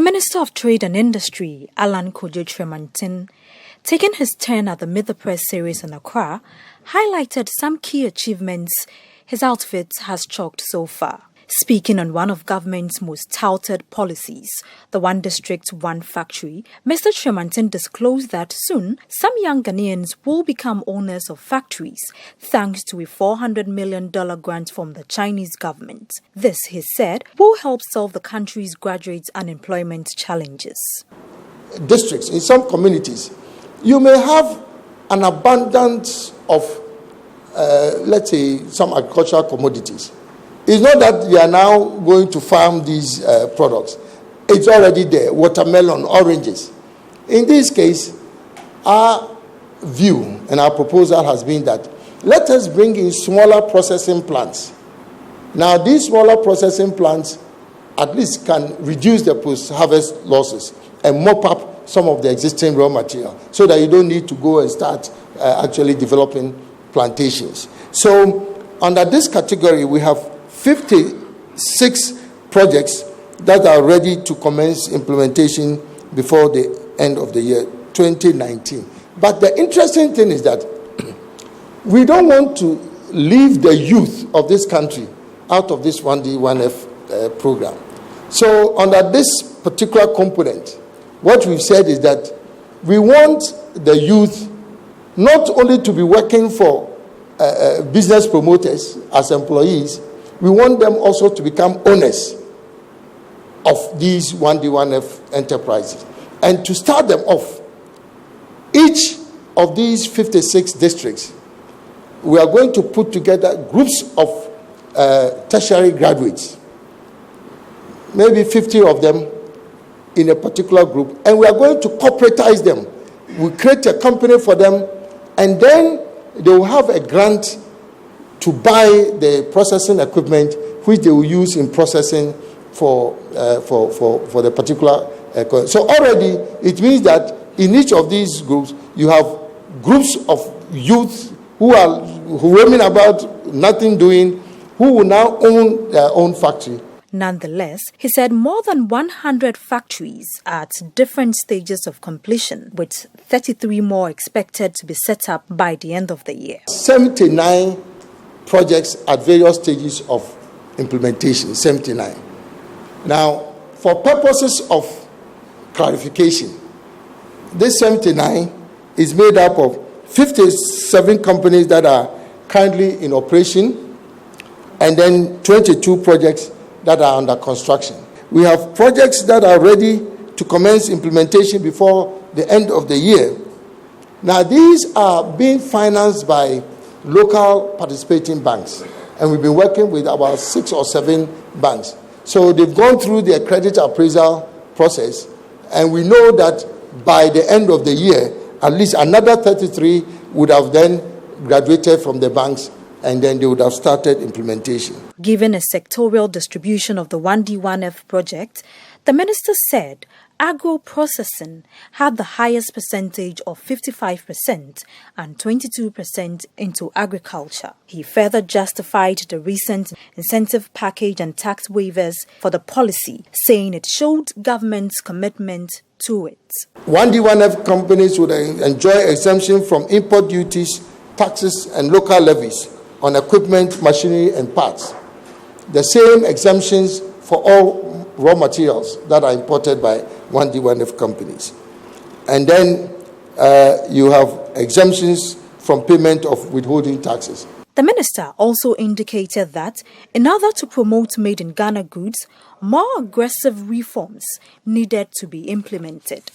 The Minister of Trade and Industry, Alan Kyerematen, taking his turn at the Meet the Press series in Accra, highlighted some key achievements his outfit has chalked so far. Speaking on one of government's most touted policies, the One District, One Factory, Mr. Kyerematen disclosed that soon some young Ghanaians will become owners of factories thanks to a $400 million grant from the Chinese government. This, he said, will help solve the country's graduate unemployment challenges. Districts, in some communities, you may have an abundance of, let's say, some agricultural commodities. It's not that you are now going to farm these products. It's already there, watermelon, oranges. In this case, our view and our proposal has been that let us bring in smaller processing plants. Now, these smaller processing plants at least can reduce the post-harvest losses and mop up some of the existing raw material so that you don't need to go and start actually developing plantations. So, under this category, we have 56 projects that are ready to commence implementation before the end of the year 2019. But the interesting thing is that we don't want to leave the youth of this country out of this 1D, 1F program. So under this particular component, what we've said is that we want the youth not only to be working for business promoters as employees, we want them also to become owners of these 1D, 1F enterprises. And to start them off, each of these 56 districts, we are going to put together groups of tertiary graduates, maybe 50 of them in a particular group, and we are going to corporatize them. We create a company for them, and then they will have a grant to buy the processing equipment which they will use in processing for the particular. So already it means that in each of these groups you have groups of youth who are roaming about, nothing doing, who will now own their own factory. Nonetheless, he said more than 100 factories are at different stages of completion, with 33 more expected to be set up by the end of the year. 79 projects at various stages of implementation, 79. Now, for purposes of clarification, this 79 is made up of 57 companies that are currently in operation, and then 22 projects that are under construction. We have projects that are ready to commence implementation before the end of the year. Now, these are being financed by local participating banks, and we've been working with about 6 or 7 banks. So they've gone through their credit appraisal process, and we know that by the end of the year, at least another 33 would have then graduated from the banks, and then they would have started implementation. Given a sectorial distribution of the 1D, 1F project, the minister said agro-processing had the highest percentage of 55% and 22% into agriculture. He further justified the recent incentive package and tax waivers for the policy, saying it showed government's commitment to it. 1D, 1F companies would enjoy exemption from import duties, taxes, and local levies on equipment, machinery, and parts. The same exemptions for all raw materials that are imported by 1D, 1F companies. And then you have exemptions from payment of withholding taxes. The minister also indicated that in order to promote made-in-Ghana goods, more aggressive reforms needed to be implemented.